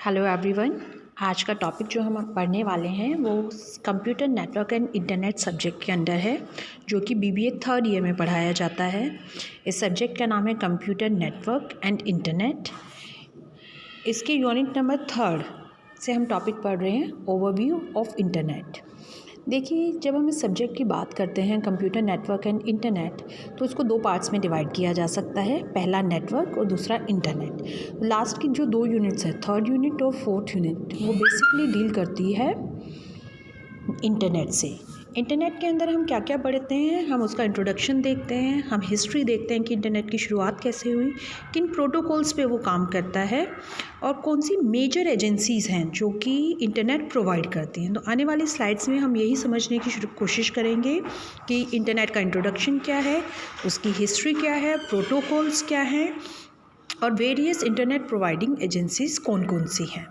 Hello everyone. आज का topic जो हम पढ़ने वाले हैं वो computer network and internet subject के अंडर है, जो कि बीबीए थर्ड ईयर में पढ़ाया जाता है। इस सब्जेक्ट का नाम है कंप्यूटर नेटवर्क एंड इंटरनेट। इसके यूनिट नंबर 3 से हम टॉपिक पढ़ रहे हैं, ओवरव्यू ऑफ इंटरनेट। देखिए, जब हम इस सब्जेक्ट की बात करते हैं कंप्यूटर नेटवर्क एंड इंटरनेट, तो इसको 2 पार्ट्स में डिवाइड किया जा सकता है। पहला नेटवर्क और दूसरा इंटरनेट। लास्ट की जो 2 यूनिट्स है, थर्ड यूनिट और फोर्थ यूनिट, वो बेसिकली डील करती है इंटरनेट से। इंटरनेट के अंदर हम क्या क्या पढ़ते हैं, हम उसका इंट्रोडक्शन देखते हैं, हम हिस्ट्री देखते हैं कि इंटरनेट की शुरुआत कैसे हुई, किन प्रोटोकॉल्स पे वो काम करता है और कौन सी मेजर एजेंसीज़ हैं जो कि इंटरनेट प्रोवाइड करती हैं। तो आने वाली स्लाइड्स में हम यही समझने की कोशिश करेंगे कि इंटरनेट का इंट्रोडक्शन क्या है, उसकी हिस्ट्री क्या है, प्रोटोकॉल्स क्या हैं और वेरियस इंटरनेट प्रोवाइडिंग एजेंसीज़ कौन कौन सी हैं।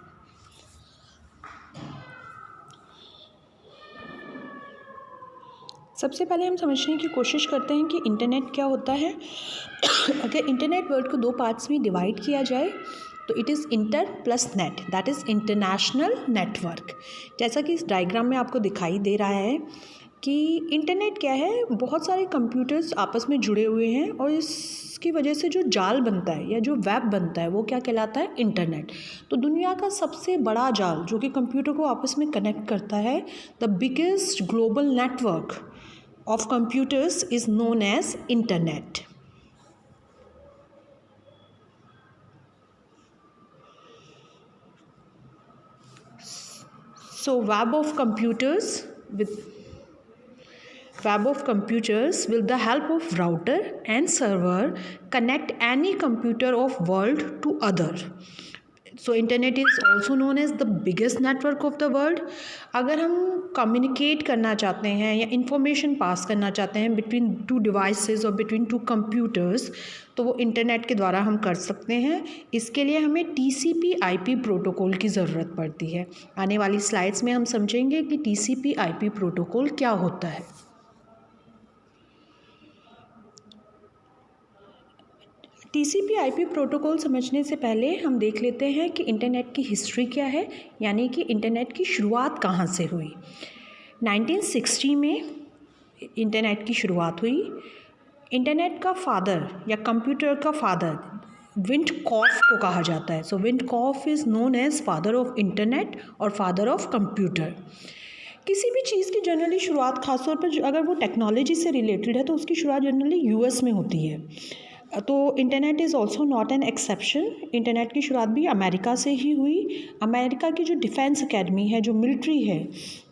सबसे पहले हम समझने की कोशिश करते हैं कि इंटरनेट क्या होता है। अगर इंटरनेट वर्ड को 2 पार्ट्स में डिवाइड किया जाए तो it is inter plus net, that is international network. जैसा कि इस डायग्राम में आपको दिखाई दे रहा है कि इंटरनेट क्या है, बहुत सारे कंप्यूटर्स आपस में जुड़े हुए हैं और इसकी वजह से जो जाल बनता है या जो वेब बनता है वो क्या कहलाता है, इंटरनेट। तो दुनिया का सबसे बड़ा जाल जो कि कंप्यूटर को आपस में कनेक्ट करता है, the biggest global network of computers is known as internet. So web of computers with the help of router and server connect any computer of world to other. So internet is also known as the biggest network of the world. अगर हम communicate करना चाहते हैं या information pass करना चाहते हैं between 2 devices और बिटवीन 2 कंप्यूटर्स, तो वो इंटरनेट के द्वारा हम कर सकते हैं। इसके लिए हमें TCP/IP प्रोटोकॉल की ज़रूरत पड़ती है। आने वाली स्लाइड्स में हम समझेंगे कि TCP/IP प्रोटोकॉल क्या होता है। TCP/IP प्रोटोकॉल समझने से पहले हम देख लेते हैं कि इंटरनेट की हिस्ट्री क्या है, यानी कि इंटरनेट की शुरुआत कहाँ से हुई। 1960 में इंटरनेट की शुरुआत हुई। इंटरनेट का फादर या कंप्यूटर का फादर विंडकॉर्फ को कहा जाता है। So Vint Cerf is known as father of internet और फादर ऑफ कंप्यूटर। किसी भी चीज़ की जनरली शुरुआत, खासतौर पर अगर वो टेक्नोलॉजी से रिलेटेड है, तो उसकी शुरुआत जनरली US में होती है। तो internet is also not an exception. Internet की शुरुआत भी अमेरिका से ही हुई। अमेरिका की जो डिफेंस अकेडमी है, जो मिलिट्री है,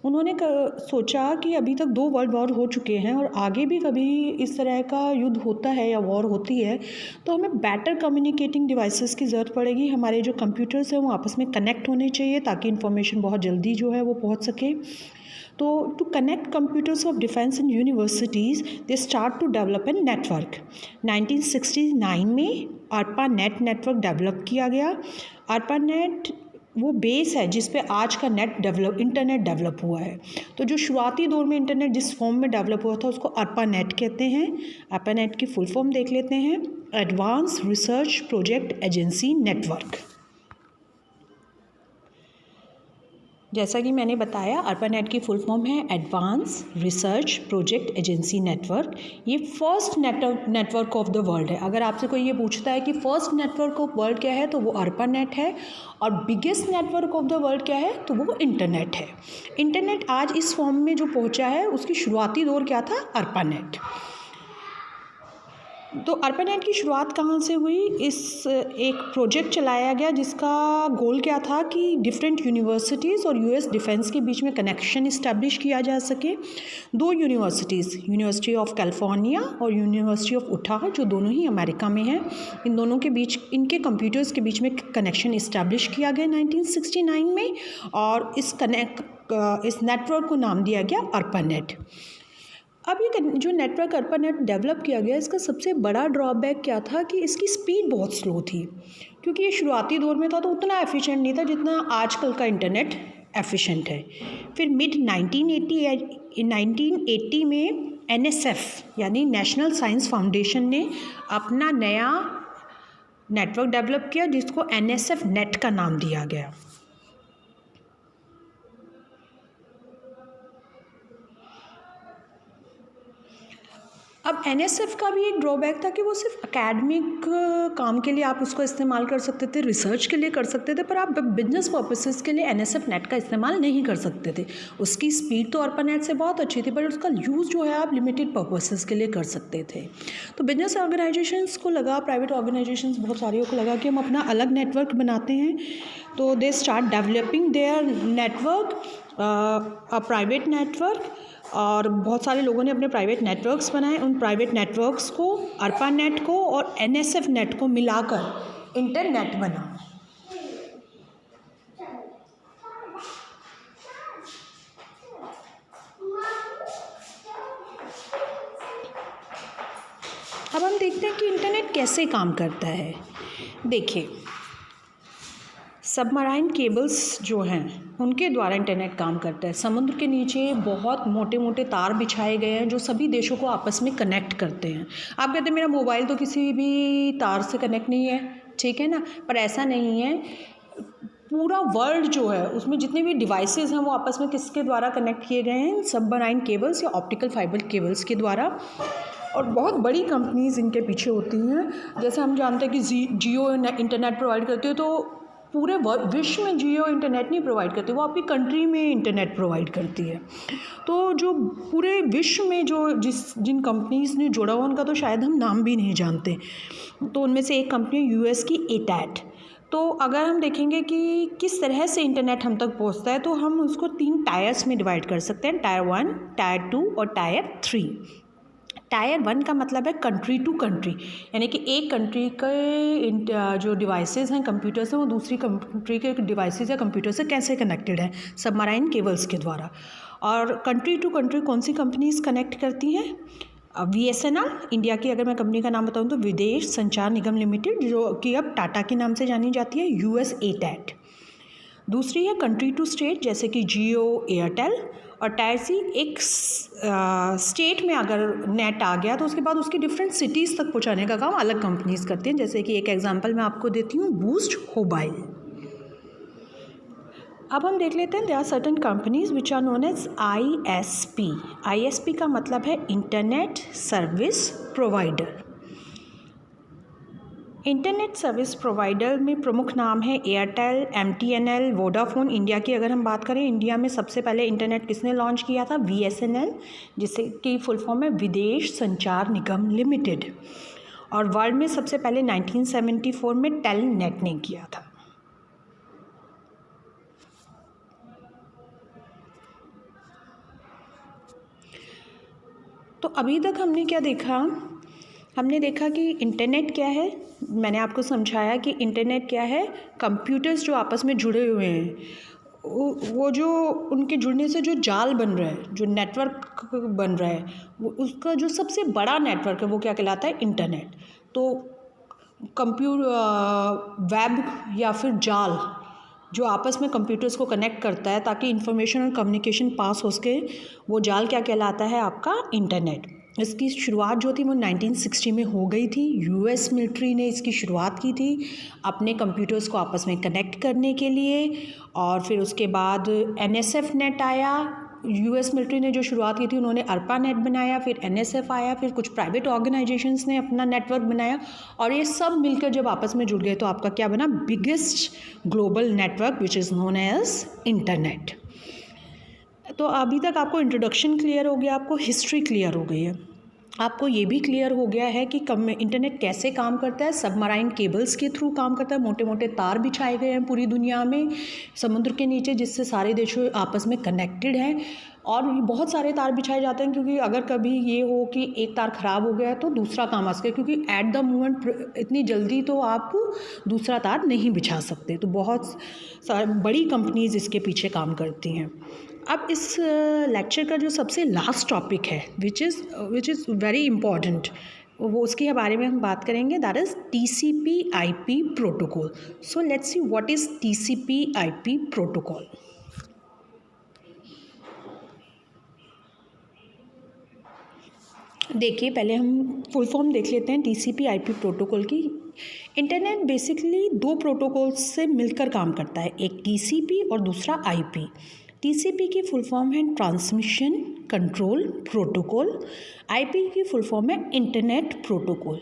उन्होंने सोचा कि अभी तक 2 वर्ल्ड वॉर हो चुके हैं और आगे भी कभी इस तरह का युद्ध होता है या वॉर होती है तो हमें बेटर कम्युनिकेटिंग डिवाइसेस की ज़रूरत पड़ेगी। हमारे जो कंप्यूटर्स हैं वो आपस में कनेक्ट होने चाहिए ताकि इन्फॉर्मेशन बहुत जल्दी जो है वो पहुँच सके। तो to connect computers of defence in universities they start to develop an network. 1969 में ARPANET नेटवर्क डेवलप किया गया। ARPANET वो बेस है जिस पे आज का इंटरनेट डेवलप हुआ है। तो जो शुरुआती दौर में इंटरनेट जिस फॉर्म में डेवलप हुआ था उसको ARPANET कहते हैं। ARPANET की फुल फॉर्म देख लेते हैं, advance research project agency network. जैसा कि मैंने बताया, ARPANET की फुल फॉर्म है advance research project agency network. ये first network of the world है। अगर आपसे कोई ये पूछता है कि फर्स्ट नेटवर्क ऑफ वर्ल्ड क्या है, तो वो ARPANET है। और biggest network of the world क्या है, तो वो इंटरनेट है। इंटरनेट आज इस फॉर्म में जो पहुंचा है उसकी शुरुआती दौर क्या था, ARPANET। तो ARPANET की शुरुआत कहाँ से हुई, एक प्रोजेक्ट चलाया गया जिसका गोल क्या था कि डिफरेंट यूनिवर्सिटीज़ और US डिफेंस के बीच में कनेक्शन इस्टेब्लिश किया जा सके। 2 यूनिवर्सिटीज़, यूनिवर्सिटी ऑफ कैलिफोर्निया और यूनिवर्सिटी ऑफ उटाह, जो दोनों ही अमेरिका में हैं, इन दोनों के बीच, इनके कंप्यूटर्स के बीच में कनेक्शन इस्टेब्लिश किया गया 1969 में। और इस नेटवर्क को नाम दिया गया ARPANET। अब ये जो नेटवर्क ARPANET डेवलप किया गया, इसका सबसे बड़ा ड्रॉबैक क्या था कि इसकी स्पीड बहुत स्लो थी, क्योंकि ये शुरुआती दौर में था तो उतना एफिशिएंट नहीं था जितना आजकल का इंटरनेट एफिशिएंट है। फिर मिड 1980 में NSF यानी नेशनल साइंस फाउंडेशन ने अपना नया नेटवर्क डेवलप किया जिसको NSF नेट का नाम दिया गया। अब NSF का भी एक ड्रॉबैक था कि वो सिर्फ एकेडमिक काम के लिए आप उसको इस्तेमाल कर सकते थे, रिसर्च के लिए कर सकते थे, पर आप बिजनेस पर्पसेस के लिए NSF नेट का इस्तेमाल नहीं कर सकते थे। उसकी स्पीड तो ARPANET से बहुत अच्छी थी, पर उसका यूज़ जो है आप लिमिटेड पर्पसेस के लिए कर सकते थे। तो बिजनेस ऑर्गेनाइजेशंस को लगा, प्राइवेट ऑर्गेनाइजेशंस बहुत सारियों को लगा कि हम अपना अलग नेटवर्क बनाते हैं, तो they start developing there network, a private network, और बहुत सारे लोगों ने अपने प्राइवेट नेटवर्क्स बनाए। उन प्राइवेट नेटवर्क्स को, ARPANET को और NSF नेट को मिलाकर इंटरनेट बना। अब हम देखते हैं कि इंटरनेट कैसे काम करता है। देखिए, सबमराइन केबल्स जो हैं उनके द्वारा इंटरनेट काम करता है। समुद्र के नीचे बहुत मोटे मोटे तार बिछाए गए हैं जो सभी देशों को आपस में कनेक्ट करते हैं। आप कहते हैं मेरा मोबाइल तो किसी भी तार से कनेक्ट नहीं है, ठीक है ना, पर ऐसा नहीं है। पूरा वर्ल्ड जो है उसमें जितने भी डिवाइसेस हैं वो आपस में किसके द्वारा कनेक्ट किए गए हैं? सबमराइन केबल्स या ऑप्टिकल फाइबर केबल्स के द्वारा। और बहुत बड़ी कंपनीज इनके पीछे होती हैं। जैसे हम जानते हैं कि जियो इंटरनेट प्रोवाइड करती है, तो पूरे विश्व में जियो इंटरनेट नहीं प्रोवाइड करती, वो आपकी कंट्री में इंटरनेट प्रोवाइड करती है। तो जो पूरे विश्व में जो जिन कंपनीज ने जुड़ा हुआ उनका तो शायद हम नाम भी नहीं जानते। तो उनमें से एक कंपनी US की ATAT। तो अगर हम देखेंगे कि किस तरह से इंटरनेट हम तक पहुंचता है, तो हम उसको 3 टायर्स में डिवाइड कर सकते हैं, टायर 1, टायर 2 और टायर 3। टायर 1 का मतलब है कंट्री टू कंट्री, यानी कि एक कंट्री के जो डिवाइसेस हैं, कंप्यूटर्स हैं, वो दूसरी कंट्री के डिवाइसेस या कंप्यूटर से कैसे कनेक्टेड है? सबमराइन केबल्स के द्वारा। और कंट्री टू कंट्री कौन सी कंपनीज कनेक्ट करती हैं? VSNL, इंडिया की अगर मैं कंपनी का नाम बताऊं तो विदेश संचार निगम लिमिटेड, जो कि अब टाटा के नाम से जानी जाती है। US ATAT। दूसरी है कंट्री टू स्टेट, जैसे कि जियो, एयरटेल। और टायर C, एक स्टेट में अगर नेट आ गया तो उसके बाद उसकी डिफरेंट सिटीज़ तक पहुंचाने का काम अलग कंपनीज करती हैं। जैसे कि एक एग्जांपल मैं आपको देती हूँ, बूस्ट मोबाइल। अब हम देख लेते हैं, there are certain companies which are known as ISP। ISP का मतलब है internet service provider. Internet service provider में प्रमुख नाम है एयरटेल, MTNL, वोडाफोन। इंडिया की अगर हम बात करें, इंडिया में सबसे पहले इंटरनेट किसने लॉन्च किया था? VSNL, जिसे की फुल फॉर्म है विदेश संचार निगम लिमिटेड। और वर्ल्ड में सबसे पहले 1974 में टेलनेट ने किया था। तो अभी तक हमने क्या देखा? हमने देखा कि इंटरनेट क्या है। मैंने आपको समझाया कि इंटरनेट क्या है। कंप्यूटर्स जो आपस में जुड़े हुए हैं, वो जो उनके जुड़ने से जो जाल बन रहा है, जो नेटवर्क बन रहा है, वो उसका जो सबसे बड़ा नेटवर्क है वो क्या कहलाता है? इंटरनेट। तो वेब या फिर जाल जो आपस में कंप्यूटर्स को कनेक्ट करता है ताकि इंफॉर्मेशन और कम्युनिकेशन पास हो सके, वो जाल क्या कहलाता है? आपका इंटरनेट। इसकी शुरुआत जो थी वो 1960 में हो गई थी। US मिलिट्री ने इसकी शुरुआत की थी अपने कंप्यूटर्स को आपस में कनेक्ट करने के लिए। और फिर उसके बाद NSF नेट आया। US मिलिट्री ने जो शुरुआत की थी उन्होंने ARPANET बनाया, फिर NSF आया, फिर कुछ प्राइवेट ऑर्गेनाइजेशंस ने अपना नेटवर्क बनाया, और ये सब मिलकर जब आपस में जुड़ गए तो आपका क्या बना? Biggest global network which is known as internet. तो अभी तक आपको इंट्रोडक्शन क्लियर हो गया, आपको हिस्ट्री क्लियर हो गई है, आपको ये भी क्लियर हो गया है कि इंटरनेट कैसे काम करता है। सबमराइन केबल्स के थ्रू काम करता है। मोटे मोटे तार बिछाए गए हैं पूरी दुनिया में समुद्र के नीचे, जिससे सारे देशों आपस में कनेक्टेड हैं। और बहुत सारे तार बिछाए जाते हैं, क्योंकि अगर कभी ये हो कि एक तार ख़राब हो गया तो दूसरा काम आ सके, क्योंकि एट द मोमेंट इतनी जल्दी तो आप दूसरा तार नहीं बिछा सकते। तो बहुत बड़ी कंपनीज इसके पीछे काम करती हैं। अब इस लेक्चर का जो सबसे लास्ट टॉपिक है विच इज़ वेरी इम्पॉर्टेंट, वो उसके बारे में हम बात करेंगे, that is TCP/IP protocol. So let's see what is TCP/IP protocol. देखिए, पहले हम फुल फॉर्म देख लेते हैं टीसीपी आईपी प्रोटोकॉल की। इंटरनेट बेसिकली दो प्रोटोकॉल्स से मिलकर काम करता है, एक टीसीपी और दूसरा आईपी। टीसीपी की फुल फॉर्म है ट्रांसमिशन कंट्रोल प्रोटोकॉल, आईपी की फुल फॉर्म है इंटरनेट प्रोटोकॉल।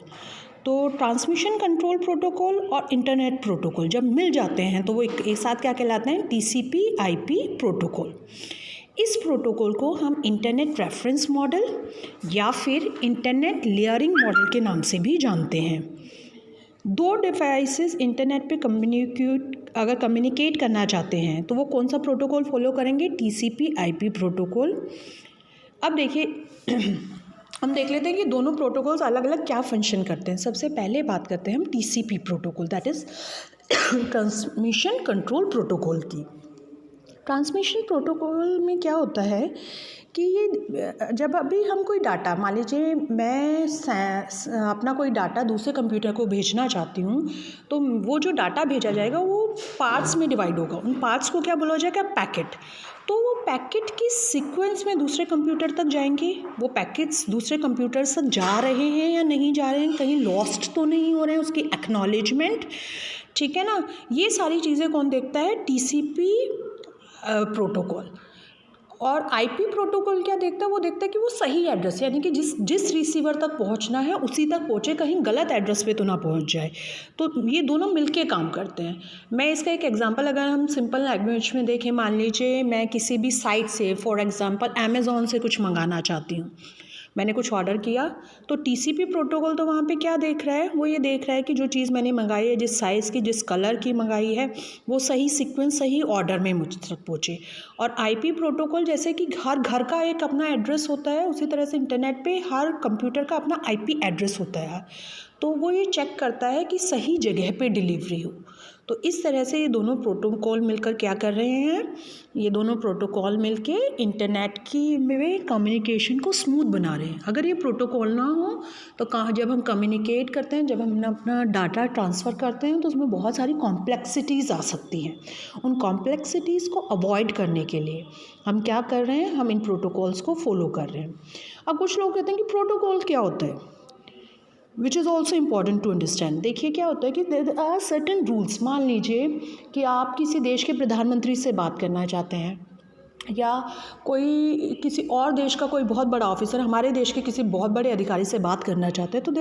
तो ट्रांसमिशन कंट्रोल प्रोटोकॉल और इंटरनेट प्रोटोकॉल जब मिल जाते हैं तो वो एक साथ क्या कहलाते हैं, टीसीपी आईपी प्रोटोकॉल। इस प्रोटोकॉल को हम इंटरनेट रेफरेंस मॉडल या फिर इंटरनेट लेयरिंग मॉडल के नाम से भी जानते हैं। दो डिवाइसेस इंटरनेट पे कम्युनिकेट करना चाहते हैं तो वो कौन सा प्रोटोकॉल फॉलो करेंगे, टीसीपी आईपी प्रोटोकॉल। अब देखिए हम देख लेते हैं कि दोनों प्रोटोकॉल्स अलग अलग क्या फंक्शन करते हैं। सबसे पहले बात करते हैं हम TCP protocol, that is transmission control protocol की। ट्रांसमिशन प्रोटोकॉल में क्या होता है कि ये जब अभी हम कोई डाटा, मान लीजिए मैं अपना कोई डाटा दूसरे कंप्यूटर को भेजना चाहती हूँ, तो वो जो डाटा भेजा जाएगा वो पार्ट्स में डिवाइड होगा। उन पार्ट्स को क्या बोला जाएगा, पैकेट। तो वो पैकेट की सीक्वेंस में दूसरे कंप्यूटर तक जाएंगे। वो पैकेट्स दूसरे कंप्यूटर तक जा रहे हैं या नहीं जा रहे हैं, कहीं लॉस्ट तो नहीं हो रहे हैं, उसकी एक्नॉलेजमेंट, ठीक है ना। ये सारी चीज़ें कौन देखता है, टीसीपी प्रोटोकॉल। और आईपी प्रोटोकॉल क्या देखता है, वो देखता है कि वो सही एड्रेस, यानी कि जिस रिसीवर तक पहुंचना है उसी तक पहुंचे, कहीं गलत एड्रेस पे तो ना पहुंच जाए। तो ये दोनों मिलके काम करते हैं। मैं इसका एक एग्जांपल अगर हम सिंपल लैंग्वेज में देखें, मान लीजिए मैं किसी भी साइट से, फॉर एग्जांपल अमेज़ॉन से कुछ मंगाना चाहती हूँ, मैंने कुछ ऑर्डर किया, तो टीसीपी प्रोटोकॉल तो वहाँ पे क्या देख रहा है, वो ये देख रहा है कि जो चीज़ मैंने मंगाई है, जिस साइज़ की, जिस कलर की मंगाई है, वो सही सीक्वेंस, सही ऑर्डर में मुझ तक पहुँचे। और आईपी प्रोटोकॉल जैसे कि हर घर का एक अपना एड्रेस होता है, उसी तरह से इंटरनेट पे हर कंप्यूटर का अपना आईपी एड्रेस होता है, तो वो ये चेक करता है कि सही जगह पे डिलीवरी हो। तो इस तरह से ये दोनों प्रोटोकॉल मिलकर क्या कर रहे हैं, ये दोनों प्रोटोकॉल मिलके इंटरनेट की में कम्युनिकेशन को स्मूथ बना रहे हैं। अगर ये प्रोटोकॉल ना हो तो जब हम कम्युनिकेट करते हैं, जब हम अपना डाटा ट्रांसफ़र करते हैं, तो उसमें बहुत सारी कॉम्प्लेक्सिटीज़ आ सकती हैं। उन कॉम्प्लेक्सिटीज़ को अवॉइड करने के लिए हम क्या कर रहे हैं, हम इन प्रोटोकॉल्स को फॉलो कर रहे हैं। अब कुछ लोग कहते हैं कि प्रोटोकॉल क्या होता है, which is also important to understand. देखिए क्या होता है कि देयर आर सर्टेन रूल्स। मान लीजिए कि आप किसी देश के प्रधानमंत्री से बात करना चाहते हैं, या कोई किसी और देश का कोई बहुत बड़ा ऑफिसर हमारे देश के किसी बहुत बड़े अधिकारी से बात करना चाहते हैं, तो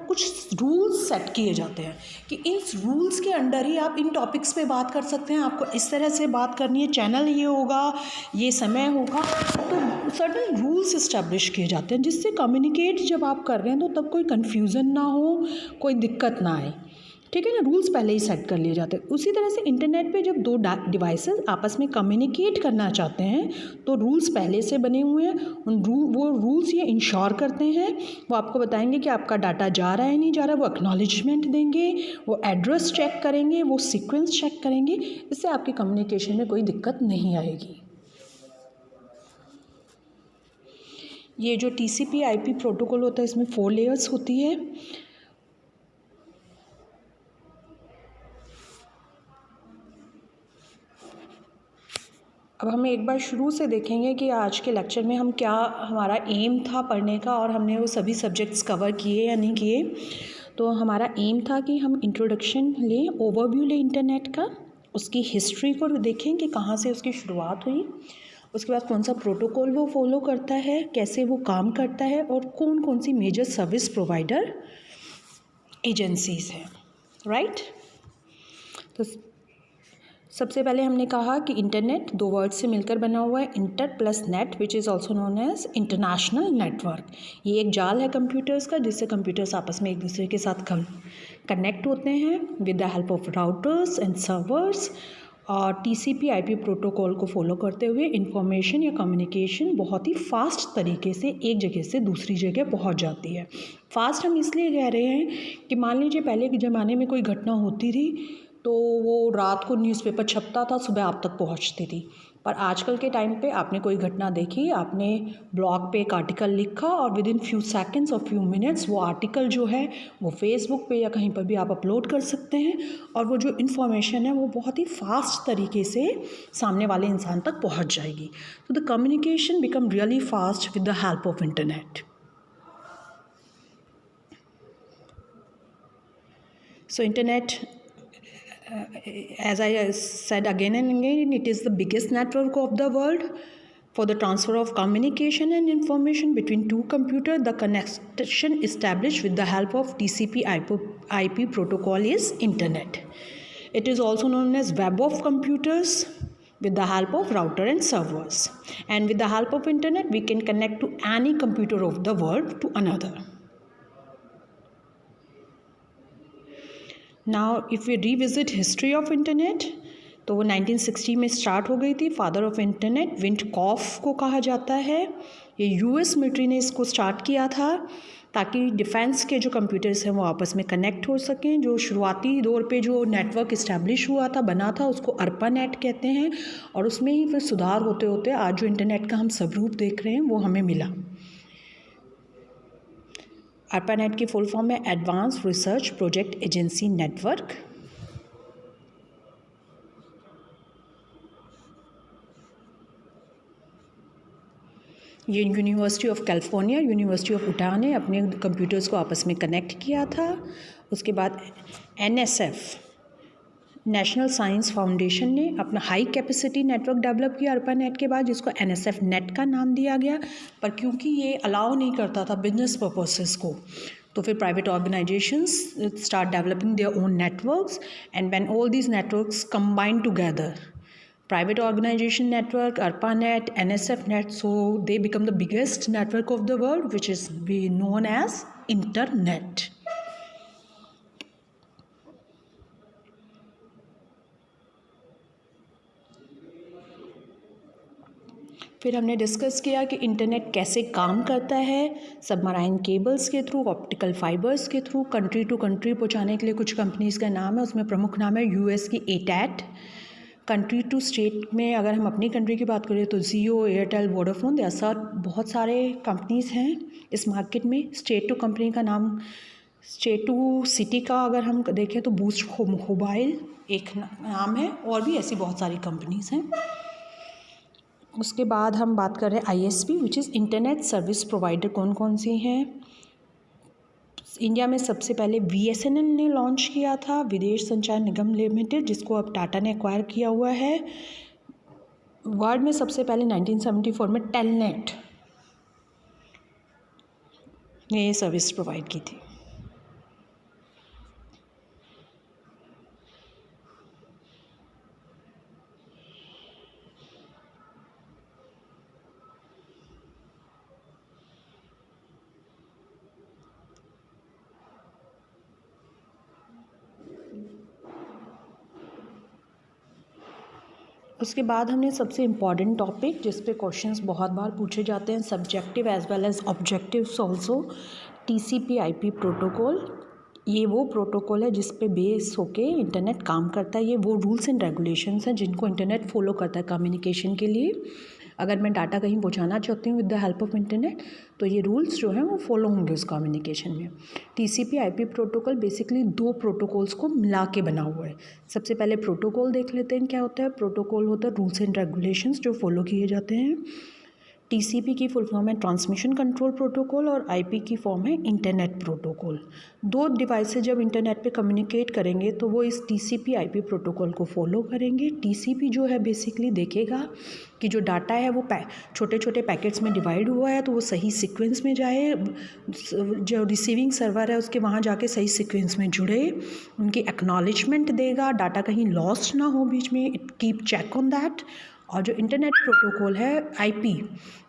कुछ रूल्स सेट किए जाते हैं कि इन रूल्स के अंडर ही आप इन टॉपिक्स पे बात कर सकते हैं, आपको इस तरह से बात करनी है, चैनल ये होगा, ये समय होगा। तो सर्टेन रूल्स इस्टेब्लिश किए जाते हैं जिससे कम्युनिकेट जब आप कर रहे हैं तो तब कोई कन्फ्यूज़न ना हो, कोई दिक्कत ना आए, ठीक है ना। रूल्स पहले ही सेट कर लिए जाते हैं। उसी तरह से इंटरनेट पे जब दो डिवाइसेस आपस में कम्युनिकेट करना चाहते हैं तो रूल्स पहले से बने हुए हैं। वो रूल्स ये इंश्योर करते हैं, वो आपको बताएंगे कि आपका डाटा जा रहा है नहीं जा रहा है, वो एक्नॉलेजमेंट देंगे, वो एड्रेस चेक करेंगे, वो सीक्वेंस चेक करेंगे। इससे आपके कम्युनिकेशन में कोई दिक्कत नहीं आएगी। ये जो टीसीपी आईपी प्रोटोकॉल होता है, इसमें 4 लेयर्स होती है। अब हम एक बार शुरू से देखेंगे कि आज के लेक्चर में हम क्या, हमारा एम था पढ़ने का, और हमने वो सभी सब्जेक्ट्स कवर किए या नहीं किए। तो हमारा एम था कि हम इंट्रोडक्शन लें, ओवरव्यू लें इंटरनेट का, उसकी हिस्ट्री को देखें कि कहाँ से उसकी शुरुआत हुई, उसके बाद कौन सा प्रोटोकॉल वो फॉलो करता है, कैसे वो काम करता है, और कौन कौन सी मेजर सर्विस प्रोवाइडर एजेंसीज़ हैं, राइट। तो सबसे पहले हमने कहा कि इंटरनेट 2 वर्ड से मिलकर बना हुआ है, inter plus net, which is also known as international network. ये एक जाल है कंप्यूटर्स का, जिससे कंप्यूटर्स आपस में एक दूसरे के साथ कनेक्ट होते हैं with the help of routers and servers. और टीसीपी आईपी प्रोटोकॉल को फॉलो करते हुए इंफॉर्मेशन या कम्युनिकेशन बहुत ही फास्ट तरीके से एक जगह से दूसरी जगह पहुंच जाती है। फास्ट हम इसलिए कह रहे हैं कि मान लीजिए पहले के ज़माने में कोई घटना होती थी तो वो रात को न्यूज़पेपर छपता था, सुबह आप तक पहुंचती थी। पर आजकल के टाइम पे आपने कोई घटना देखी, आपने ब्लॉग पे एक आर्टिकल लिखा और विद इन फ्यू सेकंड्स और फ्यू मिनट्स वो आर्टिकल जो है वो फेसबुक पे या कहीं पर भी आप अपलोड कर सकते हैं, और वो जो इन्फॉर्मेशन है वो बहुत ही फास्ट तरीके से सामने वाले इंसान तक पहुंच जाएगी। तो the communication become really fast with the help of internet. So internet, as I said again and again, it is the biggest network of the world. For the transfer of communication and information between two computers, the connection established with the help of TCP/IP protocol is internet. It is also known as web of computers with the help of router and servers. And with the help of internet, we can connect to any computer of the world to another. Now, if we revisit history of internet, तो वो 1960 में start हो गई थी. Father of internet विंटकॉफ को कहा जाता है. ये यूएस मिलिट्री ने इसको स्टार्ट किया था ताकि डिफेंस के जो कंप्यूटर्स हैं वो आपस में कनेक्ट हो सकें. जो शुरुआती दौर पे जो नेटवर्क इस्टेब्लिश हुआ था, बना था, उसको अर्पानेट कहते हैं. और उसमें ही फिर सुधार होते होते आज जो इंटरनेट का हम स्वरूप देख रहे हैं वो हमें मिला. अर्पानेट की फुल फॉर्म है advance research project agency network. ये university of California, university of Utah ने अपने कंप्यूटर्स को आपस में कनेक्ट किया था. उसके बाद एनएसएफ, नेशनल साइंस फाउंडेशन ने अपना हाई कैपेसिटी नेटवर्क डेवलप किया अर्पानेट के बाद, जिसको एनएसएफ नेट का नाम दिया गया. पर क्योंकि ये अलाउ नहीं करता था बिजनेस पर्पसेस को, तो फिर private organisations start developing their own networks. And when all these networks combine together, private organization network, ARPANET, NSFNet, so they become the biggest network of the world, which is known as internet. फिर हमने discuss किया कि internet कैसे काम करता है. Submarine cables के through, optical fibres के थ्रू, कंट्री टू कंट्री पहुंचाने के लिए कुछ कंपनीज़ का नाम है. उसमें प्रमुख नाम है यूएस की एटैट. कंट्री टू स्टेट में अगर हम अपनी कंट्री की बात करें तो जियो, एयरटेल, वोडाफोन, ऐसा बहुत सारे कंपनीज़ हैं इस मार्केट में. स्टेट टू कंपनी का नाम, स्टेट टू सिटी का अगर हम देखें तो बूस्ट मोबाइल एक नाम है, और भी ऐसी बहुत सारी कंपनीज़ हैं. उसके बाद हम बात कर रहे हैं ISP, which is internet service provider. कौन कौन सी हैं? इंडिया में सबसे पहले बीएसएनएल ने लॉन्च किया था, विदेश संचार निगम लिमिटेड, जिसको अब टाटा ने एक्वायर किया हुआ है. वर्ल्ड में सबसे पहले 1974 में टेलनेट ने ये सर्विस प्रोवाइड की थी. उसके बाद हमने सबसे इम्पॉर्टेंट टॉपिक जिस पे क्वेश्चंस बहुत बार पूछे जाते हैं, subjective as well as objectives also, TCP/IP protocol. ये वो प्रोटोकॉल है जिस पे बेस होके इंटरनेट काम करता है. ये वो रूल्स एंड रेगुलेशंस हैं जिनको इंटरनेट फॉलो करता है कम्युनिकेशन के लिए. अगर मैं डाटा कहीं पहुंचाना चाहती हूँ with the help of internet, तो ये रूल्स जो हैं वो फॉलो होंगे उस कम्युनिकेशन में. TCP/IP प्रोटोकॉल बेसिकली दो प्रोटोकॉल्स को मिला के बना हुआ है. सबसे पहले प्रोटोकॉल देख लेते हैं क्या होता है. प्रोटोकॉल होता है रूल्स एंड रेगुलेशंस जो फॉलो किए जाते हैं. TCP की फुल फॉर्म है ट्रांसमिशन कंट्रोल प्रोटोकॉल, और IP की फॉर्म है इंटरनेट प्रोटोकॉल. दो डिवाइसेस जब इंटरनेट पे कम्युनिकेट करेंगे तो वो इस TCP/IP प्रोटोकॉल को फॉलो करेंगे. TCP जो है बेसिकली देखेगा कि जो डाटा है वो छोटे छोटे पैकेट्स में डिवाइड हुआ है, तो वो सही सीक्वेंस में जाए, जो रिसीविंग सर्वर है उसके वहाँ जाके सही सीक्वेंस में जुड़े, उनकी एक्नॉलेजमेंट देगा, डाटा कहीं लॉस्ट ना हो बीच में, it keep check on that. और जो इंटरनेट प्रोटोकॉल है IP,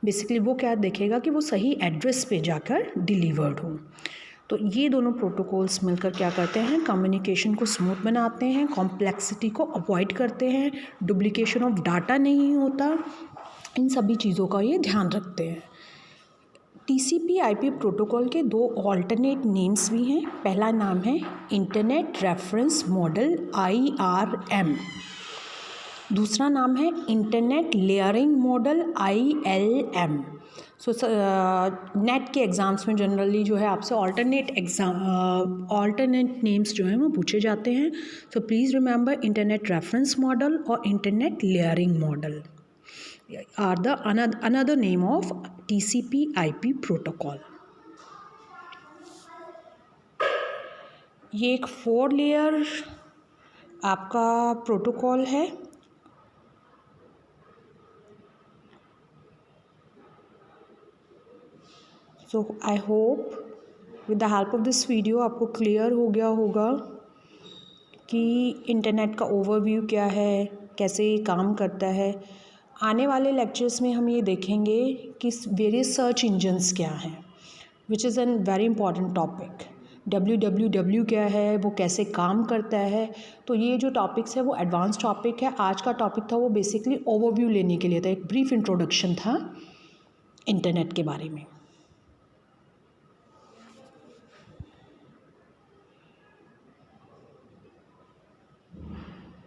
बेसिकली वो क्या देखेगा कि वो सही एड्रेस पे जाकर डिलीवर्ड हो. तो ये दोनों प्रोटोकॉल्स मिलकर क्या करते हैं, कम्युनिकेशन को स्मूथ बनाते हैं, कॉम्प्लेक्सिटी को अवॉइड करते हैं, डुप्लीकेशन ऑफ डाटा नहीं होता, इन सभी चीज़ों का ये ध्यान रखते हैं. TCP/IP प्रोटोकॉल के दो ऑल्टरनेट नेम्स भी हैं. पहला नाम है इंटरनेट रेफरेंस मॉडल IRM, दूसरा नाम है internet layering model ILM. So net के एग्ज़ाम्स में जनरली जो है आपसे ऑल्टरनेट नेम्स जो हैं वो पूछे जाते हैं. So please remember internet reference model और internet layering model are the another name of TCP/IP protocol. ये एक 4 लेयर आपका प्रोटोकॉल है। So I hope with the help of this video आपको क्लियर हो गया होगा कि इंटरनेट का ओवरव्यू क्या है, कैसे ये काम करता है। आने वाले लेक्चर्स में हम ये देखेंगे कि वेरियस सर्च इंजन्स क्या हैं, which is an very important topic. www क्या है, वो कैसे काम करता है। तो ये जो टॉपिक्स है वो एडवांस टॉपिक है। आज का टॉपिक था वो बेसिकली ओवरव्यू लेने के लिए था, एक ब्रीफ इंट्रोडक्शन था इंटरनेट के बारे में।